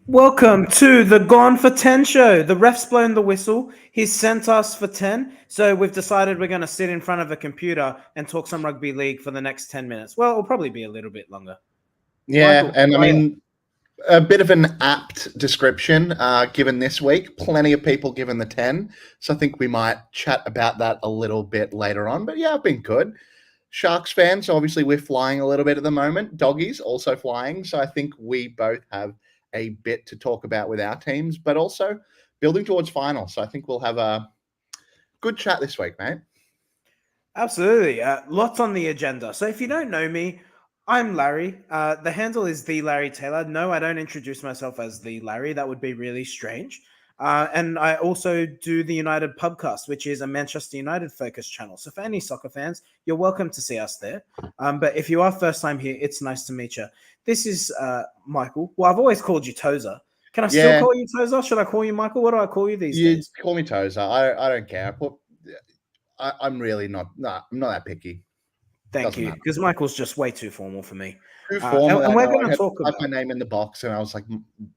Welcome to the Gone for 10 show. The ref's blown the whistle. He's sent us for 10. So we've decided we're going to sit in front of a computer and talk some rugby league for the next 10 minutes. Well, it'll probably be a little bit longer. Yeah, Michael, and I go ahead. mean, a bit of an apt description given this week. Plenty of people given the 10. So I think we might chat about that a little bit later on. But yeah, I've been good. Sharks fans, obviously, we're flying a little bit at the moment. Doggies also flying. So I think we both have a bit to talk about with our teams, but also building towards final. So I think we'll have a good chat this week, mate. Absolutely. Lots on the agenda. So if you don't know me, I'm Larry. The handle is the Larry Taylor. No, I don't introduce myself as the Larry. That would be really strange. And I also do the United Pubcast, which is a Manchester United focused channel. So for any soccer fans, you're welcome to see us there. But if you are first time here, it's nice to meet you. This is Michael. Well, I've always called you Tozer. Can I still Yeah, call you Tozer? Should I call you Michael? What do I call you these you days? call me Tozer. I don't care. I'm really not. No, I'm not that picky. Thank Doesn't you, matter. because Michael's just way too formal for me. Too And, formal, and I we're know. going I to had to talk type my about, name in the box, and I was like,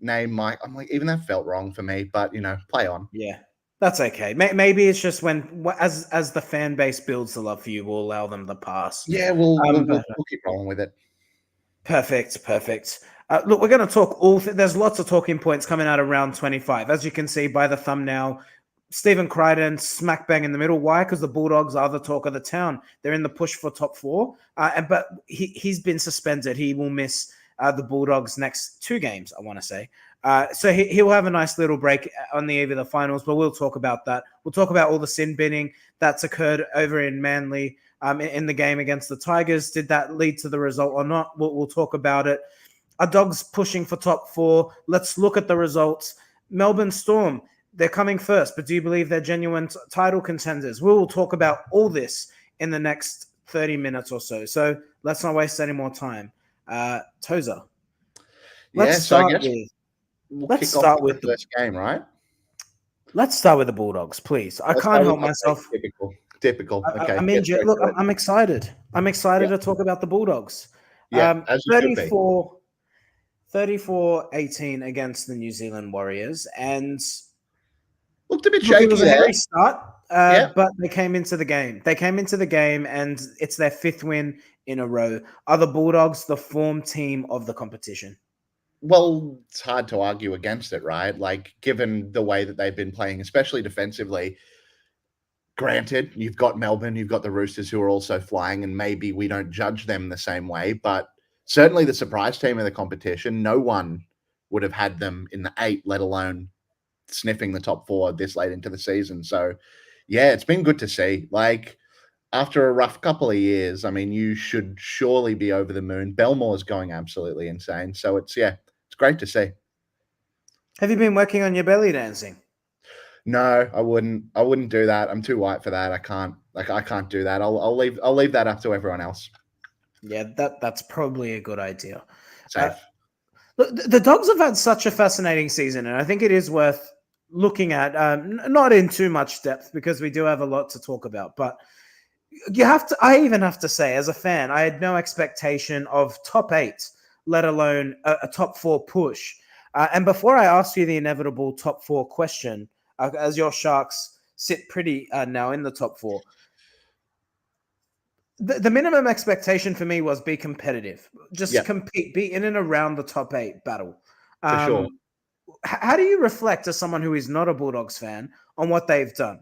"Name Mike." I'm like, even that felt wrong for me, but play on. yeah, that's okay. Maybe it's just as the fan base builds the love for you, we'll allow them the pass. Yeah, we'll But we'll keep rolling with it. perfect, perfect. Look, we're going to talk there's lots of talking points coming out of round 25. As you can see by the thumbnail, Stephen Crichton smack bang in the middle. Why? Because the Bulldogs are the talk of the town. They're in the push for top four. But he's been suspended. He will miss the Bulldogs' next two games, I want to say. So he will have a nice little break on the eve of the finals, but we'll talk about that. We'll talk about all the sin binning that's occurred over in Manly in the game against the Tigers. Did that lead to the result or not? We'll talk about it. Are Dogs pushing for top four? Let's look at the results. Melbourne Storm, they're coming first, but do you believe they're genuine title contenders? We will talk about all this in the next 30 minutes or so. So let's not waste any more time. Tozer, let's Yeah, so I start guess with we'll let's kick off start with the with the first game, right? let's start with the Bulldogs, please. I Let's can't start with help okay, myself. typical. Okay, I'm get injured. straight Look, to it. I'm excited. I'm excited Yeah, to talk about the Bulldogs. yeah, as you should be. 34 34-18 against the New Zealand Warriors. And Looked a bit look, it was shaky a there. hairy start, Yeah, but they came into the game. They came into the game, and it's their fifth win in a row. Are the Bulldogs the form team of the competition? well, it's hard to argue against it, right? Like, given the way that they've been playing, especially defensively. Granted, you've got Melbourne, you've got the Roosters who are also flying, and maybe we don't judge them the same way, but certainly the surprise team of the competition, no one would have had them in the eight, let alone sniffing the top four this late into the season. So, yeah, it's been good to see. Like, after a rough couple of years, I mean, you should surely be over the moon. Belmore's going absolutely insane. So it's great to see. Have you been working on your belly dancing? No, I wouldn't. I wouldn't do that. I'm too white for that. I can't. Like, I can't do that. I'll leave that up to everyone else. Yeah, that's probably a good idea. Uh, Safe. look, the Dogs have had such a fascinating season, and I think it is worth looking at. Not in too much depth because we do have a lot to talk about, but you have to. I even have to say, as a fan, I had no expectation of top eight, let alone a top four push. And before I ask you the inevitable top four question, as your Sharks sit pretty now in the top four, the minimum expectation for me was be competitive, just Yeah, compete, be in and around the top eight battle. for sure. Um, how do you reflect as someone who is not a Bulldogs fan on what they've done?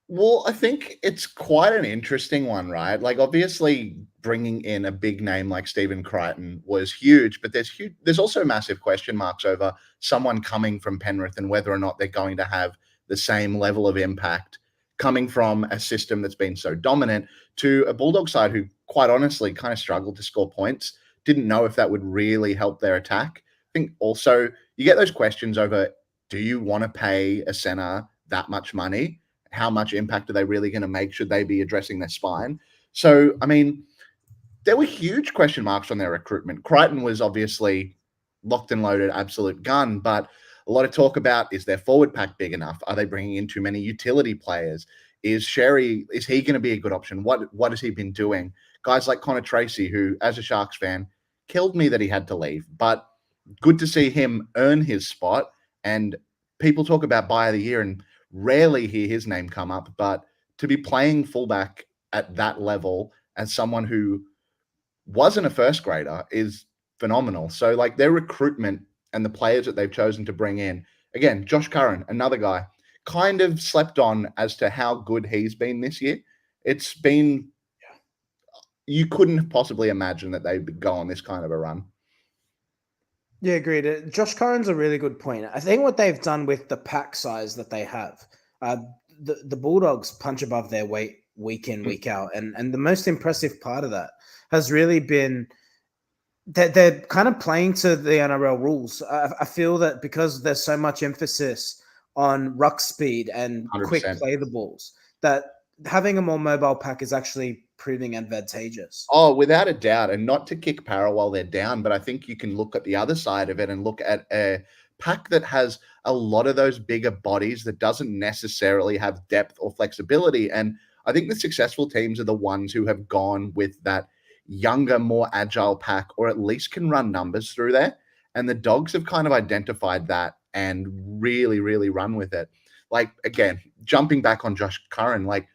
Well, I think it's quite an interesting one, right? Like, obviously, bringing in a big name like Stephen Crichton was huge, but there's also massive question marks over someone coming from Penrith and whether or not they're going to have the same level of impact coming from a system that's been so dominant to a Bulldog side who, quite honestly, kind of struggled to score points. Didn't know if that would really help their attack. I think also you get those questions over, do you want to pay a center that much money? How much impact are they really going to make? Should they be addressing their spine? So, I mean, there were huge question marks on their recruitment. Crichton was obviously locked and loaded, absolute gun, but a lot of talk about, is their forward pack big enough? Are they bringing in too many utility players? Is Sherry, is he going to be a good option? What has he been doing? Guys like Connor Tracy, who, as a Sharks fan, killed me that he had to leave. But good to see him earn his spot. And people talk about buy of the year and rarely hear his name come up. But to be playing fullback at that level as someone who wasn't a first grader is phenomenal. So, like, their recruitment and the players that they've chosen to bring in, again, Josh Curran, another guy, kind of slept on as to how good he's been this year. It's been, you couldn't possibly imagine that they'd go on this kind of a run. Yeah, agreed. Josh Curran's a really good point. I think what they've done with the pack size that they have, uh, the Bulldogs punch above their weight week in, week out. And the most impressive part of that has really been that they're kind of playing to the NRL rules. I feel that because there's so much emphasis on ruck speed and quick 100%. play the balls, that having a more mobile pack is actually proving advantageous. Oh, without a doubt. And not to kick Para while they're down, but I think you can look at the other side of it and look at a pack that has a lot of those bigger bodies that doesn't necessarily have depth or flexibility. And I think the successful teams are the ones who have gone with that younger, more agile pack, or at least can run numbers through there. And the Dogs have kind of identified that and really, really run with it. Like, again, jumping back on Josh Curran, like,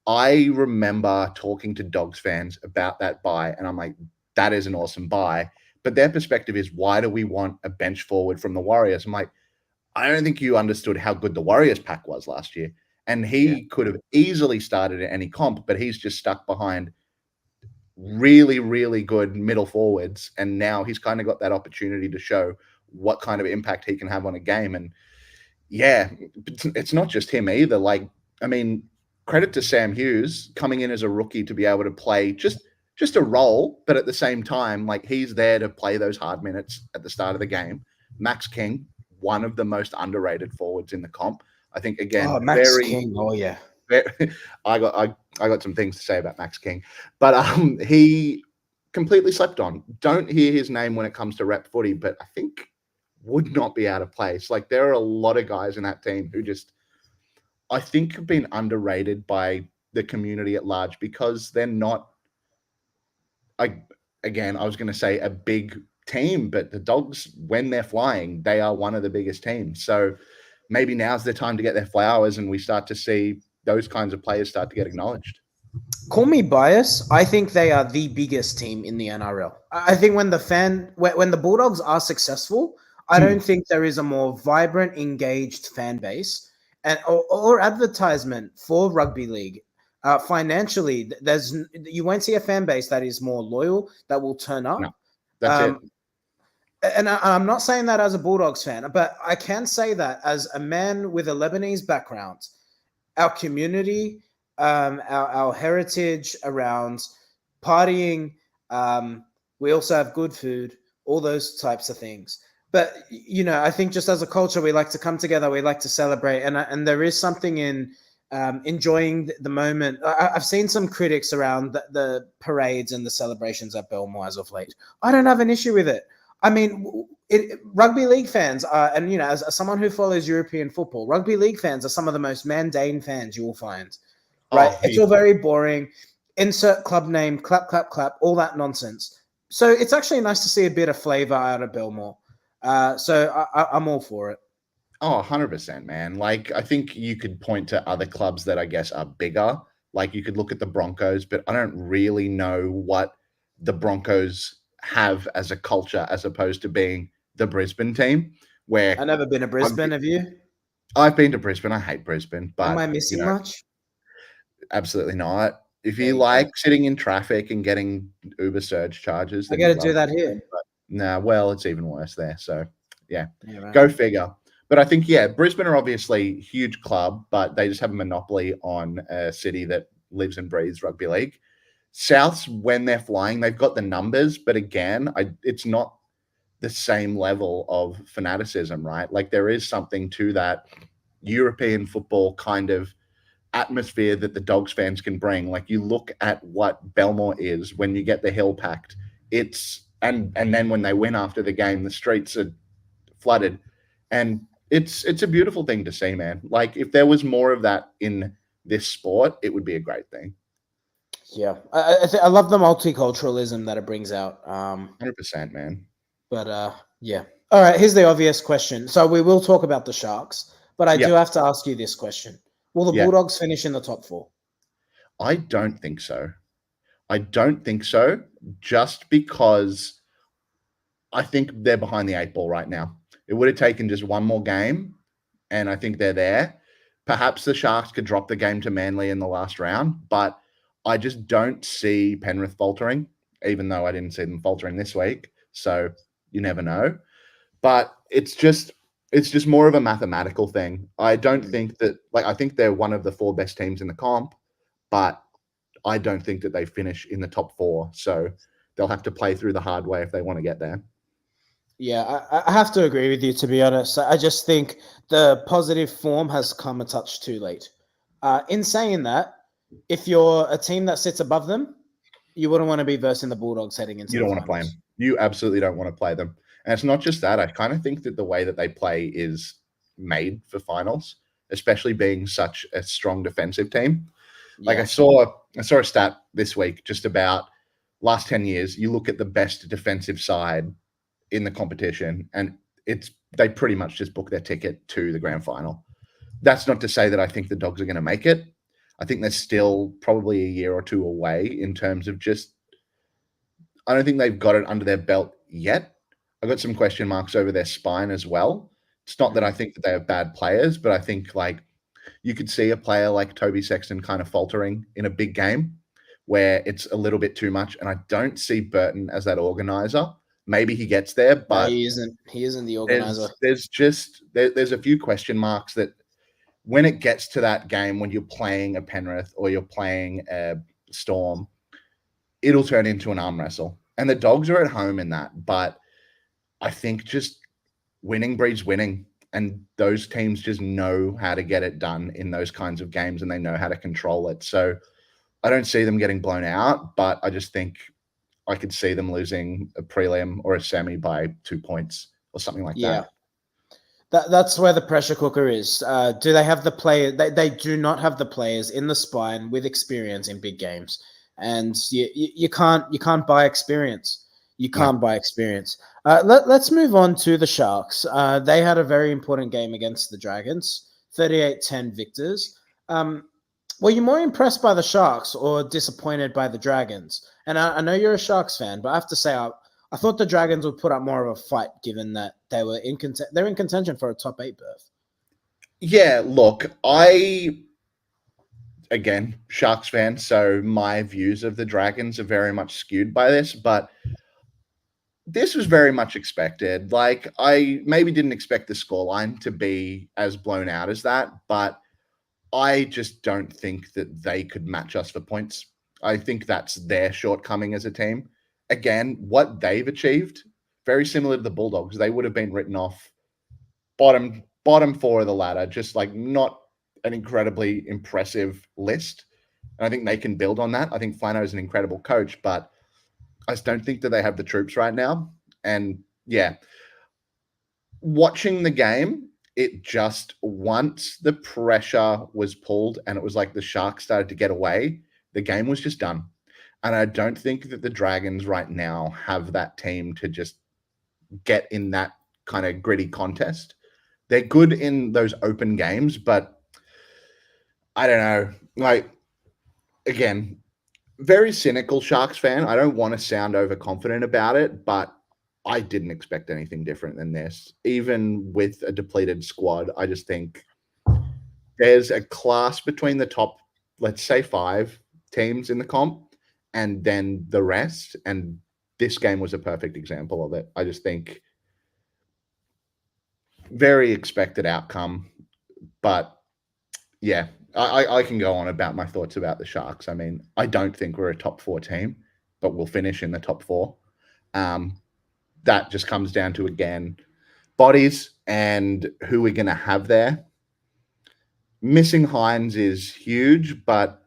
I remember talking to Dogs fans about that buy, and I'm like, that is an awesome buy. But their perspective is, why do we want a bench forward from the Warriors? I'm like, I don't think you understood how good the Warriors pack was last year. And he could have easily started at any comp, but he's just stuck behind really, really good middle forwards. And now he's kind of got that opportunity to show what kind of impact he can have on a game. And yeah, it's not just him either. Like, I mean, credit to Sam Hughes coming in as a rookie to be able to play just a role, but at the same time, like, he's there to play those hard minutes at the start of the game. Max King, one of the most underrated forwards in the comp. I think, again, Max King. Oh yeah. I got some things to say about Max King, but he completely slept on. Don't hear his name when it comes to rep footy, but I think would not be out of place. Like, there are a lot of guys in that team who just, I think, have been underrated by the community at large because they're not, I was going to say a big team, but the Dogs, when they're flying, they are one of the biggest teams. So maybe now's the time to get their flowers and we start to see those kinds of players start to get acknowledged. Call me biased. I think they are the biggest team in the NRL. I think when the Bulldogs are successful, I don't think there is a more vibrant, engaged fan base and or advertisement for rugby league. Financially, you won't see a fan base that is more loyal, that will turn up. No, that's it. And I'm not saying that as a Bulldogs fan, but I can say that as a man with a Lebanese background, our community, our heritage around partying. We also have good food, all those types of things. But, I think just as a culture, we like to come together. We like to celebrate. And there is something in enjoying the moment. I've seen some critics around the parades and the celebrations at Belmore as of late. I don't have an issue with it. I mean, rugby league fans are, and as someone who follows European football, rugby league fans are some of the most mundane fans you will find. Right? It's all very boring. Insert club name, clap, clap, clap, all that nonsense. So it's actually nice to see a bit of flavor out of Belmore. So I'm all for it. Oh, 100%, man. Like, I think you could point to other clubs that I guess are bigger. Like, you could look at the Broncos, but I don't really know what the Broncos have as a culture as opposed to being the Brisbane team. Where I've never been to Brisbane. Have you? I've been to Brisbane. I hate Brisbane, but Am I missing much? absolutely not. If There you you like go. sitting in traffic and getting Uber surge charges, I then got you to love do that Brisbane. here. But nah, well, it's even worse there. So yeah, Yeah, right. go figure. But I think, yeah, Brisbane are obviously a huge club, but they just have a monopoly on a city that lives and breathes rugby league. Souths, when they're flying, they've got the numbers, but again, it's not the same level of fanaticism, right? Like, there is something to that European football kind of atmosphere that the Dogs fans can bring. Like, you look at what Belmore is when you get the hill packed. And then when they win after the game, the streets are flooded, and it's a beautiful thing to see, man. Like, if there was more of that in this sport, it would be a great thing. Yeah, I love the multiculturalism that it brings out. 100%, man. But yeah. All right, here's the obvious question. So we will talk about the Sharks, but I do Yep. have to ask you this question. Will the Yeah. Bulldogs finish in the top 4? I don't think so. I don't think so, just because I think they're behind the 8 ball right now. It would have taken just one more game, and I think they're there. Perhaps the Sharks could drop the game to Manly in the last round, but I just don't see Penrith faltering, even though I didn't see them faltering this week. So you never know. But it's just more of a mathematical thing. I don't think that, like, I think they're one of the 4 best teams in the comp, but I don't think that they finish in the top 4. So they'll have to play through the hard way if they want to get there. Yeah, I have to agree with you, to be honest. I just think the positive form has come a touch too late. In saying that, if you're a team that sits above them, you wouldn't want to be versing the Bulldogs heading into You the don't want to play finals. them. You absolutely don't want to play them. And it's not just that. I kind of think that the way that they play is made for finals, especially being such a strong defensive team. Like Yeah, I saw a stat this week just about last 10 years. You look at the best defensive side in the competition, and they pretty much just book their ticket to the grand final. That's not to say that I think the Dogs are going to make it. I think they're still probably a year or two away in terms of just, I don't think they've got it under their belt yet. I've got some question marks over their spine as well. It's not that I think that they have bad players, but I think, like, you could see a player like Toby Sexton kind of faltering in a big game where it's a little bit too much. And I don't see Burton as that organizer. Maybe he gets there, no, but he isn't. He isn't the organizer. there's a few question marks that when it gets to that game, when you're playing a Penrith or you're playing a Storm, it'll turn into an arm wrestle. And the Dogs are at home in that. But I think just winning breeds winning. And those teams just know how to get it done in those kinds of games, and they know how to control it. So I don't see them getting blown out, but I just think I could see them losing a prelim or a semi by 2 points or something like Yeah, that. that's where the pressure cooker is. Do they have the player? They do not have the players in the spine with experience in big games, and you can't buy experience. You No. can't buy experience. Let's move on to the Sharks. They had a very important game against the Dragons, 38-10 victors. Were you more impressed by the Sharks or disappointed by the Dragons? And I know you're a Sharks fan, but I have to say I thought the Dragons would put up more of a fight, given that they're in contention for a top 8 berth. Yeah, look, again, Sharks fan, so my views of the Dragons are very much skewed by this, but this was very much expected. Like, I maybe didn't expect the scoreline to be as blown out as that, but I just don't think that they could match us for points. I think that's their shortcoming as a team. Again, what they've achieved, very similar to the Bulldogs, they would have been written off bottom 4 of the ladder, just like not an incredibly impressive list. And I think they can build on that. I think Flano is an incredible coach, but I just don't think that they have the troops right now. And yeah, watching the game, it just, once the pressure was pulled and it was like the Sharks started to get away, the game was just done. And I don't think that the Dragons right now have that team to just get in that kind of gritty contest. They're good in those open games, but I don't know. Like, again, very cynical Sharks fan. I don't want to sound overconfident about it, but I didn't expect anything different than this. Even with a depleted squad, I just think there's a class between the top, let's say, 5 teams in the comp and then the rest. And this game was a perfect example of it. I just think very expected outcome. But yeah, I can go on about my thoughts about the Sharks. I mean, I don't think we're a top 4 team, but we'll finish in the top 4. That just comes down to, again, bodies and who we're going to have there. Missing Hines is huge, but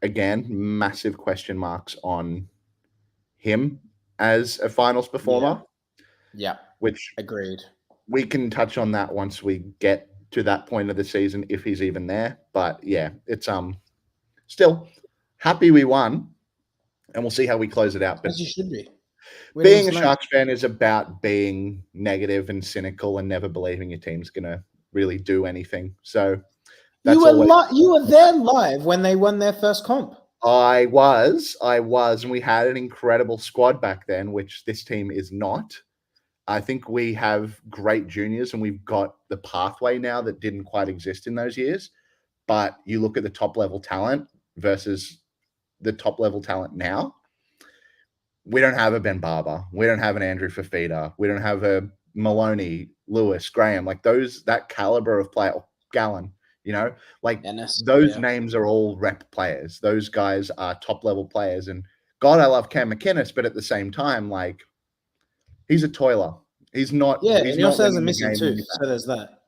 again, massive question marks on him as a finals performer, Yeah, which agreed. we can touch on that once we get to that point of the season, if he's even there. But yeah, it's still happy we won, and we'll see how we close it out. But As you should be. Being a Williams-Knight. Sharks fan is about being negative and cynical and never believing your team's gonna really do anything. So You that's were always you were there live when they won their first comp. I was, and we had an incredible squad back then, which this team is not. I think we have great juniors and we've got the pathway now that didn't quite exist in those years. But you look at the top level talent versus the top level talent now, we don't have a Ben Barber. We don't have an Andrew Fafita. We don't have a Maloney, Lewis, Graham, like that caliber of player, Gallen, like Ennis, those yeah. names are all rep players. Those guys are top level players. And God, I love Cam McInnes, but at the same time, like he's a toiler. He's not Yeah, and he also has a winning the missing game when tooth, you're so there's that.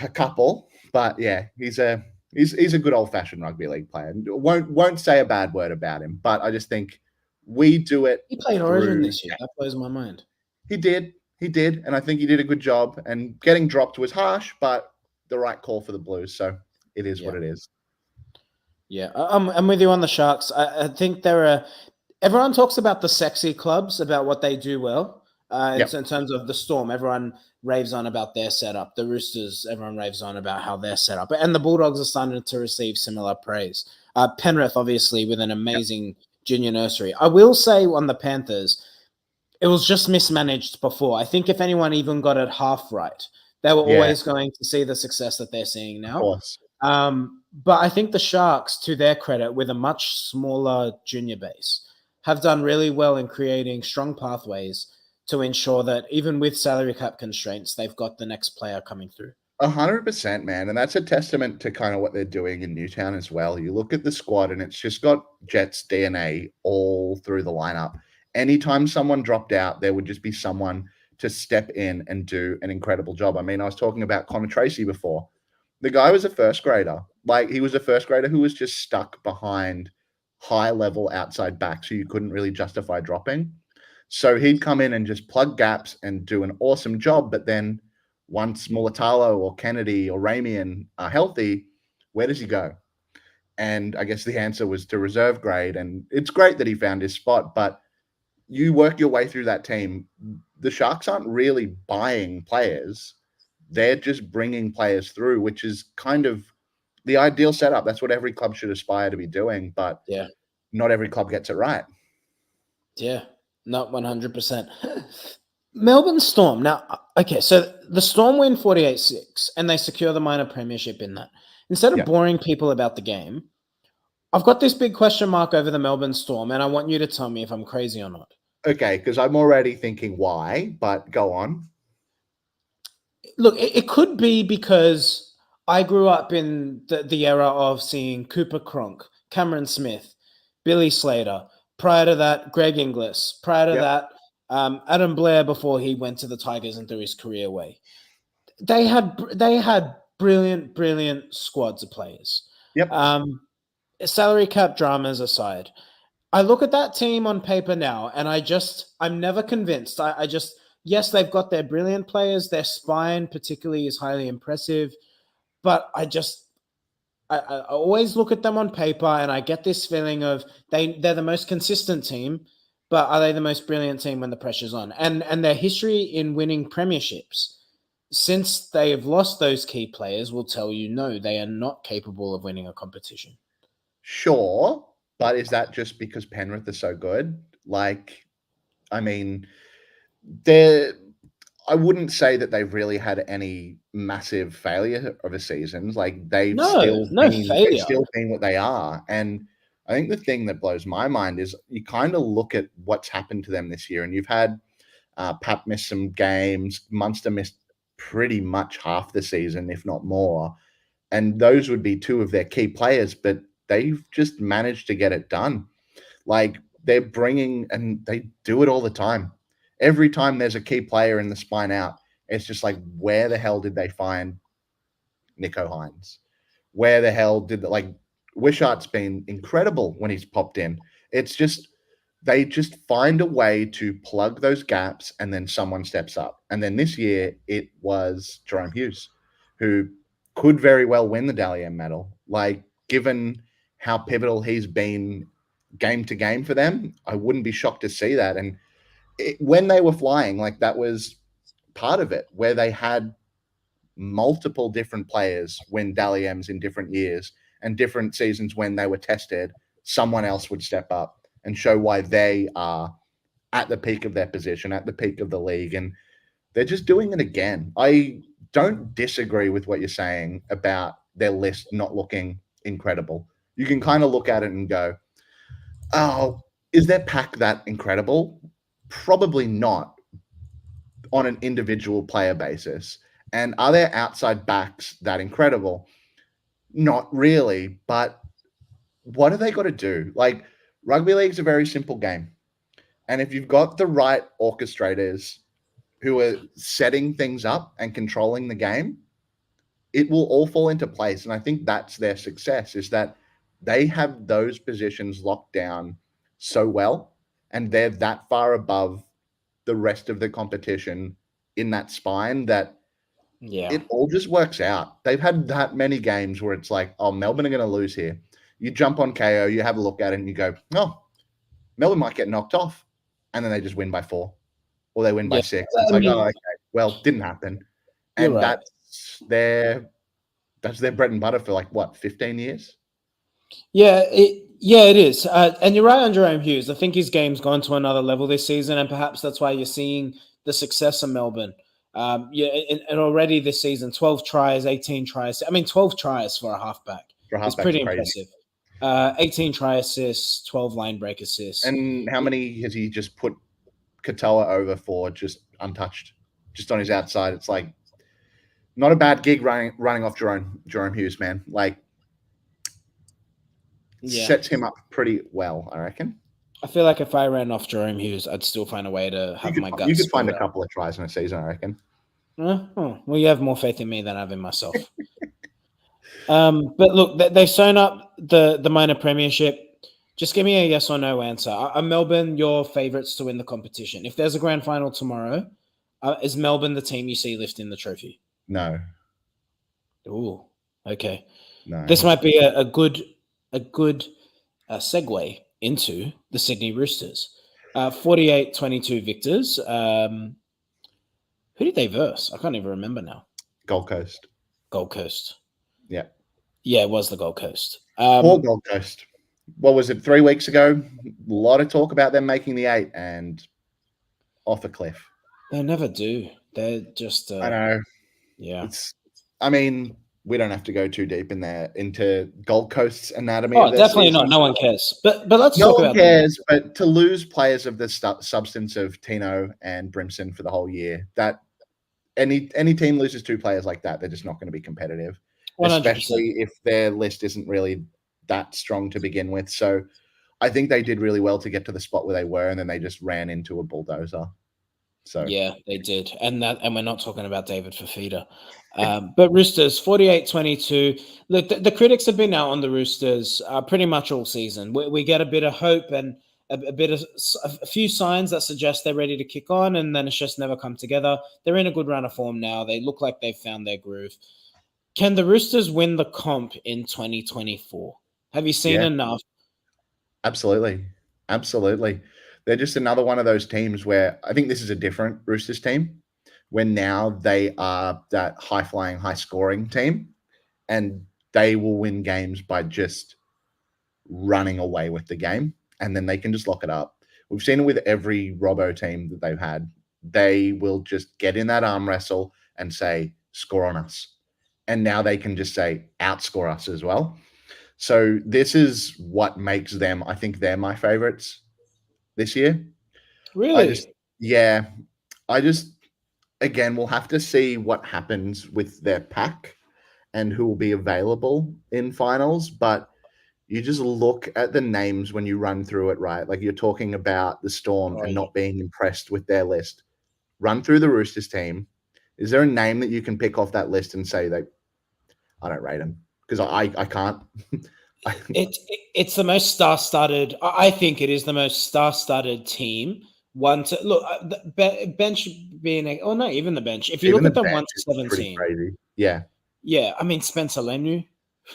a couple, but yeah, he's a good old fashioned rugby league player. Won't say a bad word about him, but I just think we do it He played Origin through. this year. That blows my mind. He did, and I think he did a good job. And getting dropped was harsh, but the right call for the Blues. So it is what it is. Yeah, I'm with you on the Sharks. I think everyone talks about the sexy clubs, about what they do well. In terms of the Storm, everyone raves on about their setup. The Roosters, everyone raves on about how they're set up. And the Bulldogs are starting to receive similar praise. Penrith, obviously, with an amazing junior nursery. I will say on the Panthers, it was just mismanaged before. I think if anyone even got it half right, they were always going to see the success that they're seeing now. Of course. But I think the Sharks, to their credit, with a much smaller junior base, have done really well in creating strong pathways to ensure that even with salary cap constraints, they've got the next player coming through. 100%, man. And that's a testament to kind of what they're doing in Newtown as well. You look at the squad and it's just got Jets DNA all through the lineup. Anytime someone dropped out, there would just be someone to step in and do an incredible job. I mean, I was talking about Connor Tracy before. The guy was a first grader. Like, he was a first grader who was just stuck behind high level outside backs who you couldn't really justify dropping. So he'd come in and just plug gaps and do an awesome job. But then once Mulatalo or Kennedy or Ramian are healthy, where does he go? And I guess the answer was to reserve grade. And it's great that he found his spot, but you work your way through that team. The Sharks aren't really buying players. They're just bringing players through, which is kind of the ideal setup. That's what every club should aspire to be doing, but not every club gets it right. Yeah, not 100%. Melbourne Storm. Now, okay, so the Storm win 48-6, and they secure the minor premiership in that. Instead of boring people about the game, I've got this big question mark over the Melbourne Storm, and I want you to tell me if I'm crazy or not. Okay, because I'm already thinking why, but go on. Look, it could be because I grew up in the era of seeing Cooper Cronk, Cameron Smith, Billy Slater. Prior to that, Greg Inglis. Prior to that, Adam Blair before he went to the Tigers and threw his career away. They had brilliant squads of players. Salary cap dramas aside, I look at that team on paper now, and I'm never convinced. Yes, they've got their brilliant players. Their spine, particularly, is highly impressive. But I always look at them on paper, and I get this feeling of they're the most consistent team, but are they the most brilliant team when the pressure's on? And their history in winning premierships since they have lost those key players will tell you no, they are not capable of winning a competition. Sure, but is that just because Penrith are so good? Like, I mean, I wouldn't say that they've really had any massive failure of a season. Like, they've still been what they are. And I think the thing that blows my mind is you kind of look at what's happened to them this year, and you've had Pap miss some games, Munster missed pretty much half the season, if not more. And those would be two of their key players, but they've just managed to get it done. Like, they're bringing, and they do it all the time. Every time there's a key player in the spine out, it's just like, where the hell did they find Nico Hines? Where the hell did Wishart's been incredible when he's popped in. It's just, they just find a way to plug those gaps and then someone steps up. And then this year it was Jerome Hughes, who could very well win the Dally M medal. Like, given how pivotal he's been game to game for them, I wouldn't be shocked to see that. And when they were flying, like that was part of it, where they had multiple different players win Dally M's in different years and different seasons when they were tested, someone else would step up and show why they are at the peak of their position, at the peak of the league. And they're just doing it again. I don't disagree with what you're saying about their list not looking incredible. You can kind of look at it and go, oh, is their pack that incredible? Probably not on an individual player basis. And are their outside backs that incredible? Not really. But what do they got to do? Like, rugby league's a very simple game. And if you've got the right orchestrators who are setting things up and controlling the game, it will all fall into place. And I think that's their success, is that they have those positions locked down so well, and they're that far above the rest of the competition in that spine that it all just works out. They've had that many games where it's like, oh, Melbourne are going to lose here. You jump on KO, you have a look at it, and you go, oh, Melbourne might get knocked off. And then they just win by 4 or they win by 6. It's like, oh, okay, well, didn't happen. And right. that's their bread and butter for like, what, 15 years? Yeah, it is. And you're right on Jerome Hughes. I think his game's gone to another level this season, and perhaps that's why you're seeing the success of Melbourne. And already this season, 12 tries, 18 tries. I mean, 12 tries for a halfback. It's pretty impressive. 18 try assists, 12 line break assists. And how many has he just put Katoa over for just untouched, just on his outside? It's like not a bad gig running off Jerome Hughes, man. Like, sets him up pretty well, I reckon. I feel like if I ran off Jerome Hughes, I'd still find a way to have my guts. You could find a couple of tries in a season, I reckon. Well, you have more faith in me than I have in myself. But look, they've sewn up the minor premiership. Just give me a yes or no answer. Are Melbourne your favourites to win the competition? If there's a grand final tomorrow, is Melbourne the team you see lifting the trophy? No. Ooh, okay. No. This might be a good segue into the Sydney Roosters. 48-22 victors. Who did they verse? I can't even remember now. Gold Coast. Yeah. Yeah, it was the Gold Coast. Poor Gold Coast. What was it, 3 weeks ago? A lot of talk about them making the 8 and off a cliff. They never do. They're just... I know. Yeah. I mean, we don't have to go too deep into Gold Coast's anatomy. Oh, definitely not. No one cares. But let's talk about... No one cares, but to lose players of the substance of Tino and Brimson for the whole year, that any team loses 2 players like that, they're just not going to be competitive. 100%. Especially if their list isn't really that strong to begin with. So I think they did really well to get to the spot where they were, and then they just ran into a bulldozer. So yeah, they did. And we're not talking about David Fafita. But Roosters, 48-22. Look, the critics have been out on the Roosters pretty much all season. We get a bit of hope and a few signs that suggest they're ready to kick on, and then it's just never come together. They're in a good run of form now. They look like they've found their groove. Can the Roosters win the comp in 2024? Have you seen enough? Absolutely. They're just another one of those teams where I think this is a different Roosters team, when now they are that high-flying, high-scoring team, and they will win games by just running away with the game, and then they can just lock it up. We've seen it with every Robbo team that they've had. They will just get in that arm wrestle and say, score on us. And now they can just say, outscore us as well. So this is what makes them, I think they're my favorites this year. Really? Again, we'll have to see what happens with their pack and who will be available in finals. But you just look at the names when you run through it, right? Like you're talking about the Storm and not being impressed with their list. Run through the Roosters team. Is there a name that you can pick off that list and say that I don't rate them? Because I can't. It's the most star-studded. I think it is the most star-studded team. Bench being even the bench. If you look at the 1 to 17, crazy. Yeah. I mean Spencer Leniu.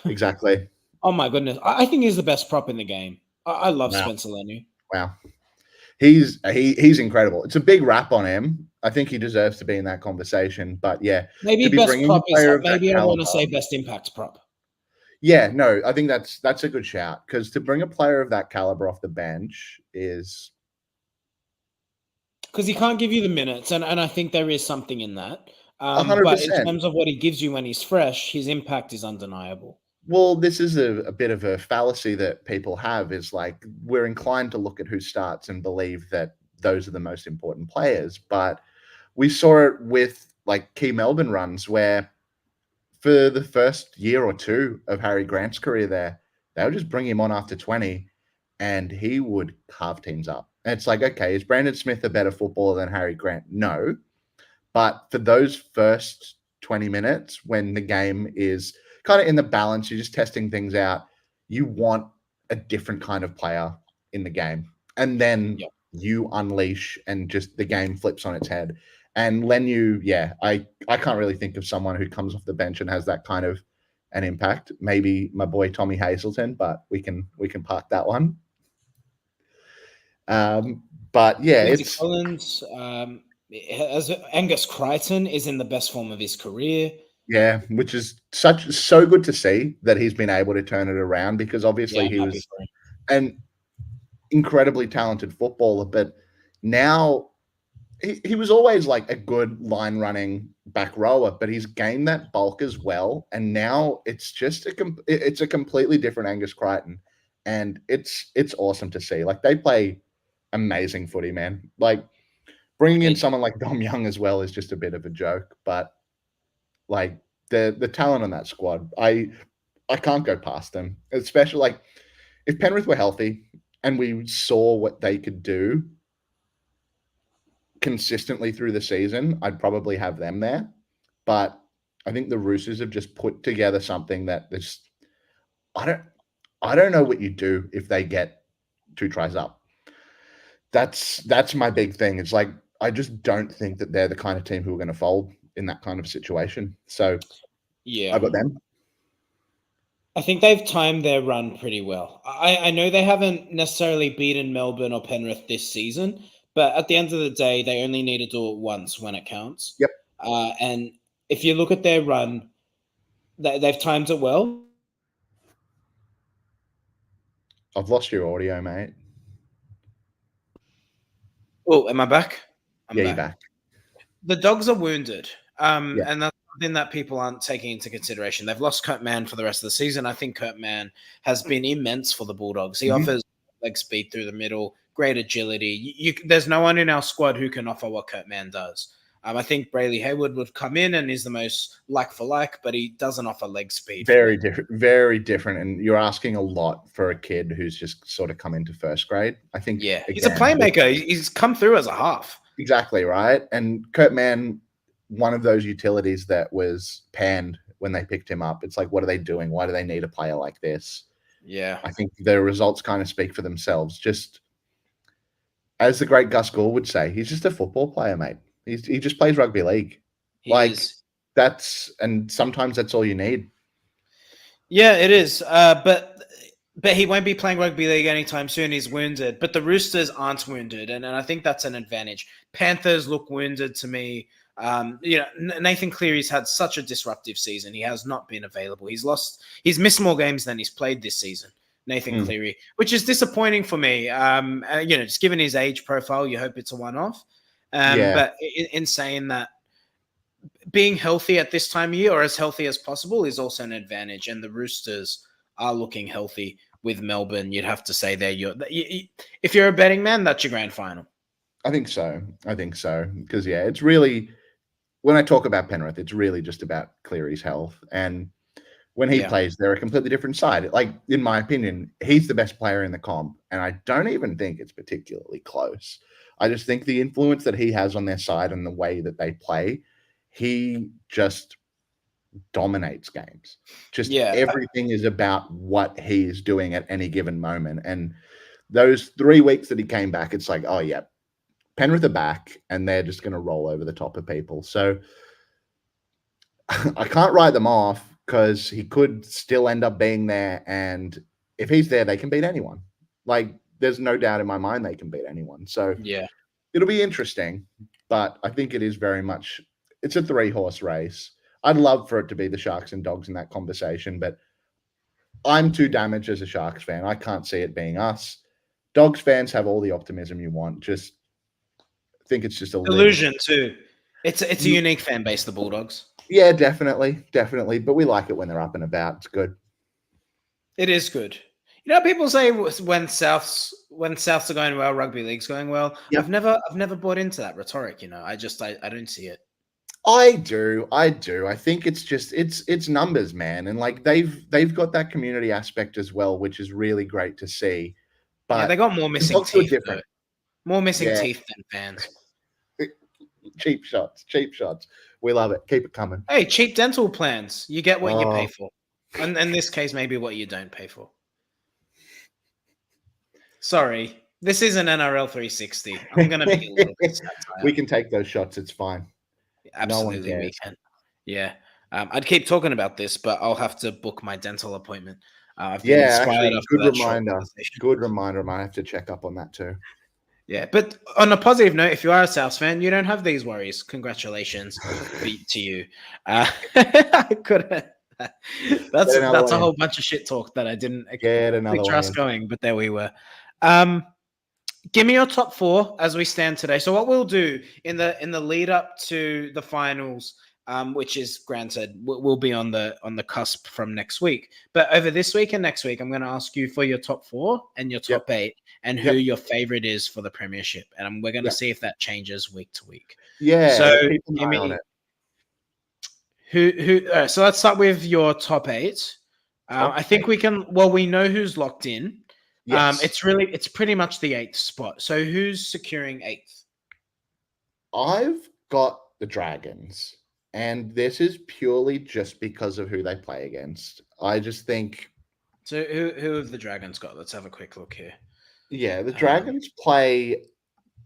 Exactly. Oh my goodness, I think he's the best prop in the game. I love Spencer Leniu. Wow. he's incredible. It's a big rap on him. I think he deserves to be in that conversation. But yeah, Maybe to be best bringing a prop is player of that maybe I want caliber, to say best impact prop. yeah, no, I think that's a good shout because to bring a player of that caliber off the bench is Because he can't give you the minutes, and I think there is something in that. hundred But in percent. terms of what he gives you when he's fresh, his impact is undeniable. Well, this is a bit of a fallacy that people have is like we're inclined to look at who starts and believe that those are the most important players. But we saw it with like key Melbourne runs where for the first year or two of Harry Grant's career there, they would just bring him on after 20 and he would carve teams up. And it's like, okay, is Brandon Smith a better footballer than Harry Grant? No. But for those first 20 minutes, when the game is kind of in the balance, you're just testing things out, you want a different kind of player in the game. And then Yeah. you unleash and just the game flips on its head. And Lenu, yeah, I can't really think of someone who comes off the bench and has that kind of an impact. Maybe my boy Tommy Hazelton, but we can park that one. But yeah, Lindsay it's Collins, as Angus Crichton is in the best form of his career. yeah, which is so good to see that he's been able to turn it around because Yeah, obviously I'm he happy was for him. an incredibly talented footballer, but now he was always like a good line running back rower, but he's gained that bulk as well, and now it's just it's a completely different Angus Crichton, and it's awesome to see. Like they play amazing footy, man. Like bringing in They do. someone like Dom Young as well is just a bit of a joke, but like the talent on that squad, I can't go past them. Especially like if Penrith were healthy and we saw what they could do consistently through the season, I'd probably have them there. But I think the Roosters have just put together something that this I don't I don't know what you do if they get two tries up. That's my big thing. It's like I just don't think that they're the kind of team who are going to fold in that kind of situation. So I Yeah. got them. I think they've timed their run pretty well. I know they haven't necessarily beaten Melbourne or Penrith this season, but at the end of the day, they only need to do it once when it counts. Yep. And if you look at their run, they've timed it well. I've lost your audio, mate. Oh, am I back? I'm Yeah, you're back. back. The Dogs are wounded, Yeah. and that's something that people aren't taking into consideration. They've lost Kurt Mann for the rest of the season. I think Kurt Mann has been immense for the Bulldogs. He Mhm. offers leg speed through the middle, great agility. There's no one in our squad who can offer what Kurt Mann does. I think Brayley Hayward would come in and is the most like for like, but he doesn't offer leg speed for me. Very different. And you're asking a lot for a kid who's just sort of come into first grade. I think Yeah, he's a again, playmaker. He's come through as a half. exactly right. And Kurt Mann, one of those utilities that was panned when they picked him up. It's like, what are they doing? Why do they need a player like this? Yeah, I think the results kind of speak for themselves. Just as the great Gus Gore would say, he's just a football player, mate. He just plays rugby league. he Like is. and sometimes that's all you need. Yeah, it is. But he won't be playing rugby league anytime soon. He's wounded. But the Roosters aren't wounded, and I think that's an advantage. Panthers look wounded to me. Nathan Cleary's had such a disruptive season. He has not been available. He's missed more games than he's played this season. Nathan Mm. Cleary, which is disappointing for me. Just given his age profile, you hope it's a one-off. Yeah. But in saying that, being healthy at this time of year or as healthy as possible is also an advantage. And the Roosters are looking healthy with Melbourne. You'd have to say if you're a betting man, that's your grand final. I think so. Because yeah, it's really when I talk about Penrith, it's really just about Cleary's health. And when he Yeah. plays, they're a completely different side. Like, in my opinion, he's the best player in the comp. And I don't even think it's particularly close. I just think the influence that he has on their side and the way that they play, he just dominates games. Just Yeah. everything is about what he is doing at any given moment. And those 3 weeks that he came back, it's like, oh, yeah, Penrith are back and they're just going to roll over the top of people. So I can't write them off because he could still end up being there. And if he's there, they can beat anyone. Like there's no doubt in my mind they can beat anyone. So Yeah. it'll be interesting, but I think it is very much, it's a 3-horse race. I'd love for it to be the Sharks and Dogs in that conversation, but I'm too damaged as a Sharks fan. I can't see it being us. Dogs fans have all the optimism you want. Just think it's just a Illusion too. It's a unique fan base, the Bulldogs. Yeah, definitely. But we like it when they're up and about. It's good. It is good. You know, people say when Souths are going well, rugby league's going well. Yep. I've never bought into that rhetoric. You know, I don't see it. I do. I think it's just it's numbers, man, and like they've got that community aspect as well, which is really great to see. But yeah, they got more missing teeth. More missing teeth than fans. Cheap shots. We love it. Keep it coming. Hey, cheap dental plans. You get what you pay for. And in this case, maybe what you don't pay for. Sorry, this is an NRL 360. I'm going to be a little bit satire. We can take those shots. It's fine. Absolutely, we can. Yeah. I'd keep talking about this, but I'll have to book my dental appointment. I've been inspired after good that reminder. Good reminder. I might have to check up on that too. Yeah, but on a positive note, if you are a Souths fan, you don't have these worries. Congratulations to you. I couldn't. That's a whole bunch of shit talk that I didn't picture us going, but there we were. Give me your top 4 as we stand today. So what we'll do in the lead up to the finals, which is granted, we'll be on the cusp from next week. But over this week and next week, I'm going to ask you for your top 4 and your top 8, and who your favorite is for the premiership, and we're going to see if that changes week to week. Yeah. So give me on it. Who? So let's start with your top 8. I think we can. Well, we know who's locked in. Yes. It's pretty much the 8th spot. So who's securing 8th? I've got the Dragons, and this is purely just because of who they play against. I just think. So who have the Dragons got? Let's have a quick look here. Yeah, the Dragons play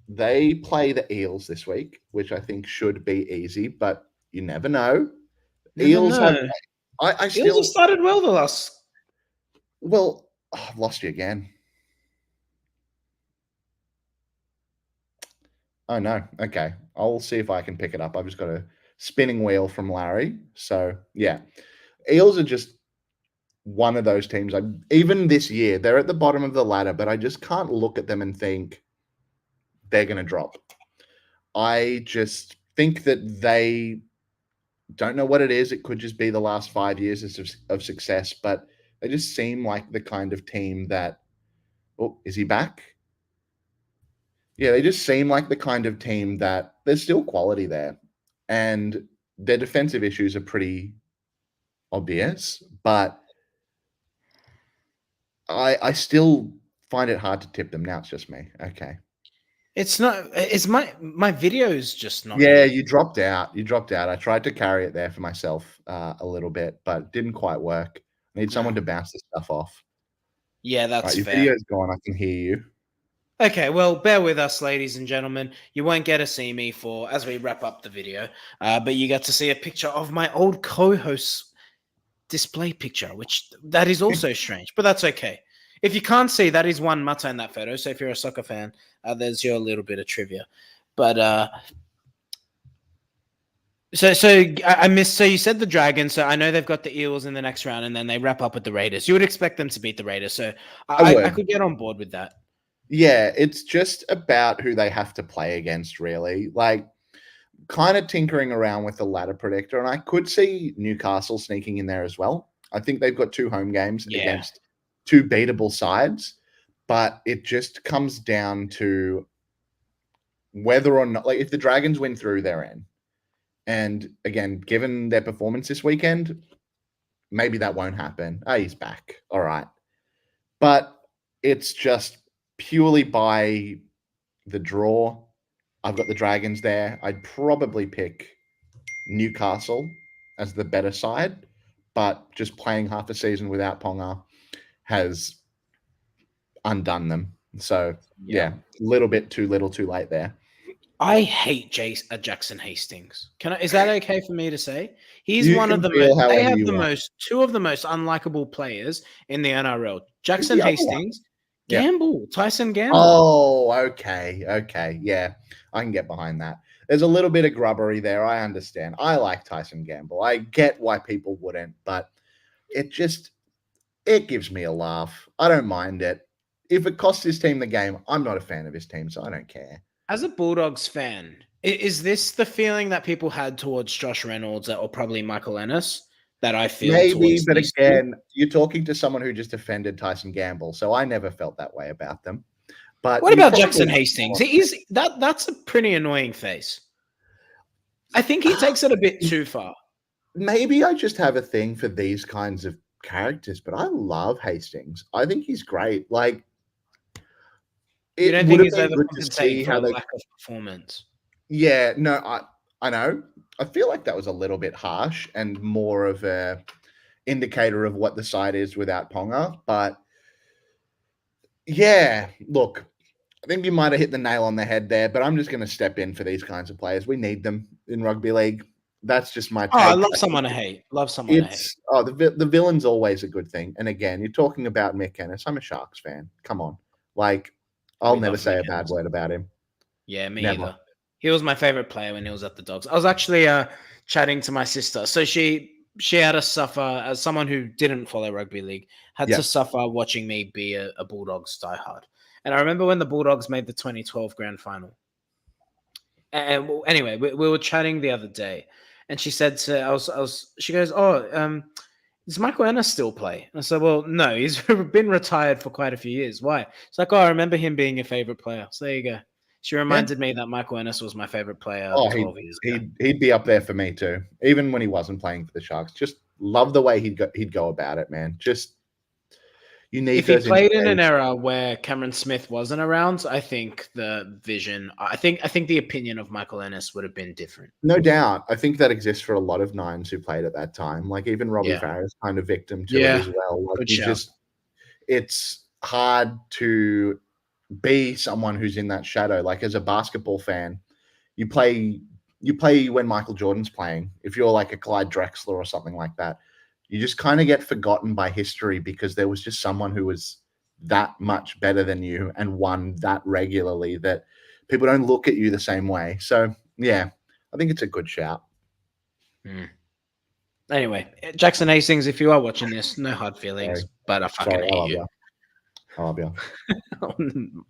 the Eels this week, which I think should be easy, but you never know. Eels have started well the last. Well, I've lost you again. Oh no. Okay. I'll see if I can pick it up. I've just got a spinning wheel from Larry. So yeah. Eels are just one of those teams. Even this year, they're at the bottom of the ladder, but I just can't look at them and think they're going to drop. I just think that they don't know what it is. It could just be the last 5 years of success, but they just seem like the kind of team that. Oh, is he back? Yeah, they just seem like the kind of team that there's still quality there, and their defensive issues are pretty obvious, but I still find it hard to tip them. Now it's just me. Okay. It's not. It's my video's just not. Yeah, you dropped out. I tried to carry it there for myself a little bit, but it didn't quite work. I need someone to bounce this stuff off. Yeah, that's fair. Your video's gone. I can hear you. Okay, well, bear with us, ladies and gentlemen. You won't get to see me as we wrap up the video, but you get to see a picture of my old co-host's display picture, that is also strange, but that's okay. If you can't see, that is one Mata in that photo. So if you're a soccer fan, there's your little bit of trivia. But so I missed. So you said the Dragons. So I know they've got the Eels in the next round, and then they wrap up with the Raiders. You would expect them to beat the Raiders. So I could get on board with that. Yeah, it's just about who they have to play against, really. Like, kind of tinkering around with the ladder predictor, and I could see Newcastle sneaking in there as well. I think they've got 2 home games against 2 beatable sides, but it just comes down to whether or not, like, if the Dragons win through, they're in. And again, given their performance this weekend, maybe that won't happen. Oh, he's back. All right. But it's just purely by the draw. I've got the Dragons there. I'd probably pick Newcastle as the better side, but just playing half a season without Ponga has undone them. So, yeah, a little bit too little too late there. I hate Jackson Hastings. Is that okay for me to say? He's one of the most. They have 2 of the most unlikable players in the NRL. Jackson Hastings Yeah. Gamble, Tyson Gamble. Oh, okay. Yeah, I can get behind that. There's a little bit of grubbery there. I understand. I like Tyson Gamble. I get why people wouldn't, but it gives me a laugh. I don't mind it. If it costs his team the game, I'm not a fan of his team, so I don't care. As a Bulldogs fan, is this the feeling that people had towards Josh Reynolds or probably Michael Ennis that I feel Maybe, towards but these two? again, you're talking to someone who just defended Tyson Gamble, so I never felt that way about them. But What you about probably Jackson Hastings? That's a pretty annoying face. I think he takes it a bit too far. maybe I just have a thing for these kinds of characters, but I love Hastings. I think he's great. Like, You it don't would think have he's been good to overcompensating see for how a they. lack of performance? Yeah, no, I know. I feel like that was a little bit harsh and more of a indicator of what the side is without Ponga. But yeah, look, I think you might have hit the nail on the head there. But I'm just going to step in for these kinds of players. We need them in rugby league. That's just my Oh, I take. love someone to hate. Love someone to hate. It's the villain's always a good thing. And again, you're talking about Mick Ennis. I'm a Sharks fan. Come on, like I'll We never love say Mick a bad Ennis. word about him. Yeah, me Never. either. He was my favorite player when he was at the Dogs. I was actually chatting to my sister. So she had to suffer as someone who didn't follow rugby league, had Yeah. to suffer watching me be a Bulldogs diehard. And I remember when the Bulldogs made the 2012 grand final. And anyway, we were chatting the other day, and she said she goes, "Oh, does Michael Ennis still play?" And I said, "Well, no, he's been retired for quite a few years. Why?" It's like, "Oh, I remember him being your favorite player." So there you go. She reminded me that Michael Ennis was my favorite player Oh, 12 years ago. he'd be up there for me too, even when he wasn't playing for the Sharks. Just love the way he'd go about it, man. Just you need If he those played in an indicators. era where Cameron Smith wasn't around, I think I think the opinion of Michael Ennis would have been different. No doubt. I think that exists for a lot of nines who played at that time. Like even Robbie Yeah. Farah's kind of victim to it Yeah. as well. Like Good you shout. it's hard to be someone who's in that shadow. Like as a basketball fan, you play when Michael Jordan's playing. If you're like a Clyde Drexler or something like that, you just kind of get forgotten by history because there was just someone who was that much better than you and won that regularly that people don't look at you the same way. So yeah, I think it's a good shout. Anyway, Jackson Hastings, if you are watching this, no hard feelings, Sorry. but I fucking I hate love you. you. I love you.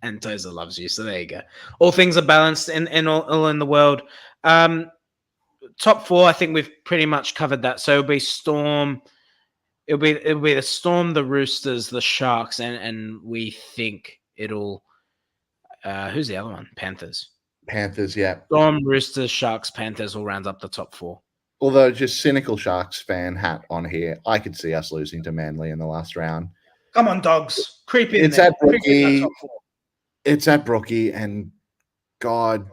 And Tozer loves you, so there you go. All things are balanced in all in the world. Top four, I think we've pretty much covered that. So it'll be Storm. It'll be the Storm, the Roosters, the Sharks, and we think it'll. Who's the other one? Panthers. Panthers, yeah. Storm, Roosters, Sharks, Panthers will round up the top four. Although just cynical Sharks fan hat on here, I could see us losing to Manly in the last round. Come on, dogs. Creep in It's there. at Brookie. Top four. It's at Brookie, and God,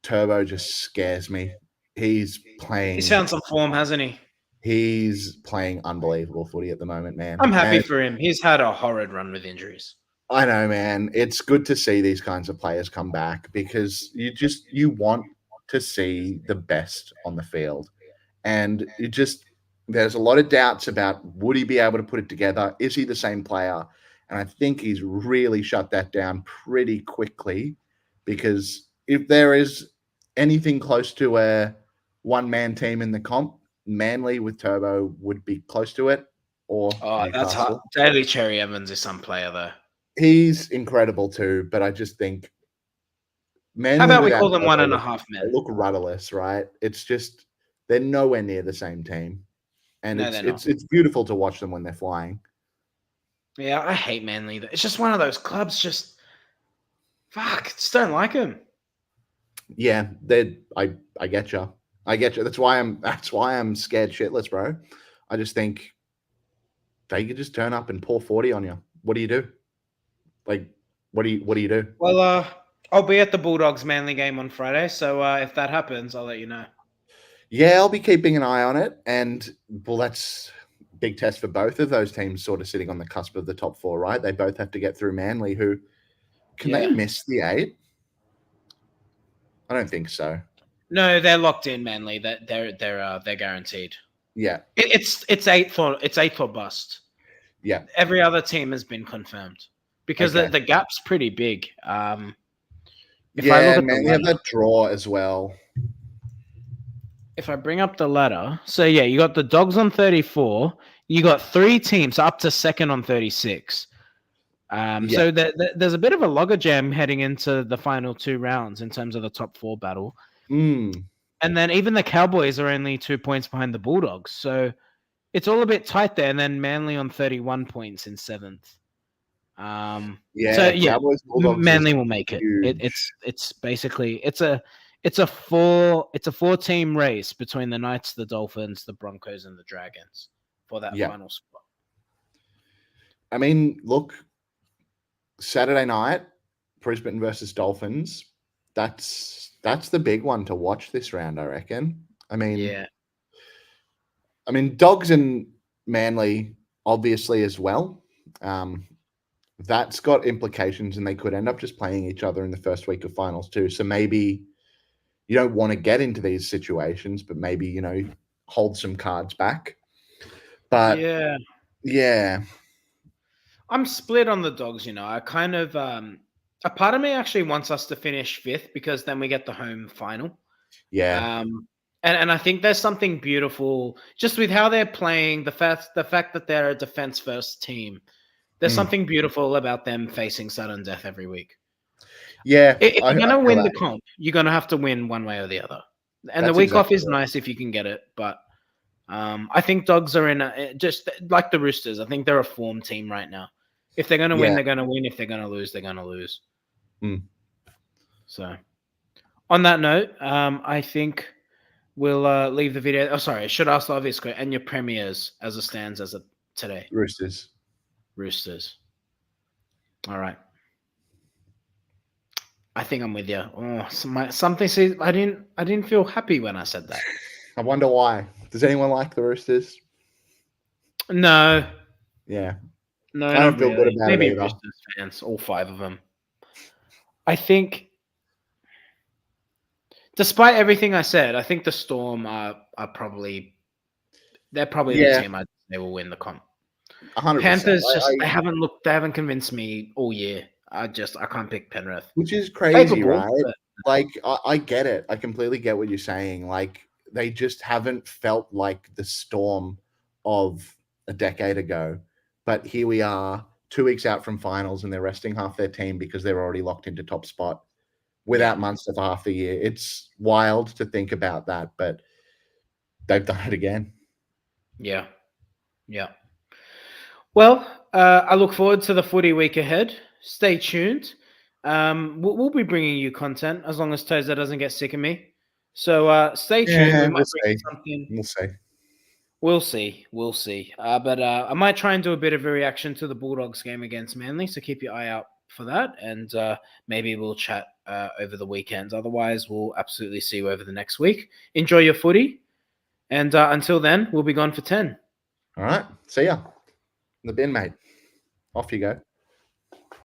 Turbo just scares me. He's playing. He's found some form, hasn't he? He's playing unbelievable footy at the moment, man. I'm happy And for him. He's had a horrid run with injuries. I know, man. It's good to see these kinds of players come back because you want to see the best on the field. And there's a lot of doubts about would he be able to put it together? Is he the same player? And I think he's really shut that down pretty quickly because if there is anything close to a one-man team in the comp, Manly with Turbo would be close to it. Or That's hard. Newcastle. Daly Cherry Evans is some player, though. He's incredible too, but I just think Manly How about we without call them Turbo 1.5 they men? look rudderless, right? It's just they're nowhere near the same team. And No, they're not. it's beautiful to watch them when they're flying. Yeah, I hate Manly. It's just one of those clubs. Just just don't like them. Yeah, I get you. I get you. That's why I'm scared shitless, bro. I just think they could just turn up and pour 40 on you. What do you do? Like, what do you do? Well, I'll be at the Bulldogs Manly game on Friday, so if that happens, I'll let you know. Yeah, I'll be keeping an eye on it, and well, that's a big test for both of those teams, sort of sitting on the cusp of the top four, right? They both have to get through Manly. Who can they miss the 8? I don't think so. No, they're locked in, Manly. That they're guaranteed. Yeah, it's eighth or bust. yeah. Every other team has been confirmed because Okay. the gap's pretty big. If I Yeah, look at man, the we have ladder, that draw as well. if I bring up the ladder, so yeah, you got the Dogs on 34. You got 3 teams up to second on 36. Yeah. So there's a bit of a logjam heading into the final 2 rounds in terms of the top 4 battle. Mm. And then even the Cowboys are only 2 points behind the Bulldogs. So it's all a bit tight there. And then Manly on 31 points in 7th. So Yeah, yeah, Cowboys Bulldogs is Manly will make it. huge. It's basically it's a 4-team race between the Knights, the Dolphins, the Broncos, and the Dragons for that Yeah. final spot. I mean, look, Saturday night, Brisbane versus Dolphins. That's the big one to watch this round, I reckon. I mean, Dogs and Manly obviously as well. That's got implications, and they could end up just playing each other in the first week of finals too. So maybe you don't want to get into these situations, but maybe hold some cards back. But yeah. I'm split on the Dogs. I kind of a part of me actually wants us to finish 5th because then we get the home final. Yeah. And I think there's something beautiful just with how they're playing. The fact that they're a defense first team. There's something beautiful about them facing sudden death every week. Yeah. If you're going to win the comp, you're going to have to win one way or the other. And the week off is nice if you can get it. But I think Dogs are in just like the Roosters. I think they're a form team right now. If they're going to win, they're going to win. If they're going to lose, they're going to lose. So on that note, I think we'll leave the video. Oh, sorry. I should ask the obvious question. And your premiers as it stands as of today? Roosters. All right. I think I'm with you. Oh, something says I didn't feel happy when I said that. I wonder why. Does anyone like the Roosters? No. Yeah. No, I don't not feel really. good about Maybe it either. Roosters fans, all 5 of them. I think, despite everything I said, I think the Storm are probably the team they will win the comp. 100%. Panthers they haven't convinced me all year. I can't pick Penrith. Which is crazy, Capable, right? but- Like I get it. I completely get what you're saying. Like they just haven't felt like the Storm of a decade ago. But here we are, 2 weeks out from finals, and they're resting half their team because they're already locked into top spot without Munster for half the year. It's wild to think about that, but they've done it again. Yeah. Well, I look forward to the footy week ahead. Stay tuned. We'll be bringing you content as long as Tozer doesn't get sick of me. So stay tuned. We might bring something. We'll see. We'll see. But I might try and do a bit of a reaction to the Bulldogs game against Manly. So keep your eye out for that. And maybe we'll chat over the weekend. Otherwise, we'll absolutely see you over the next week. Enjoy your footy. And until then, we'll be gone for 10. All right. See ya. In the bin, mate. Off you go.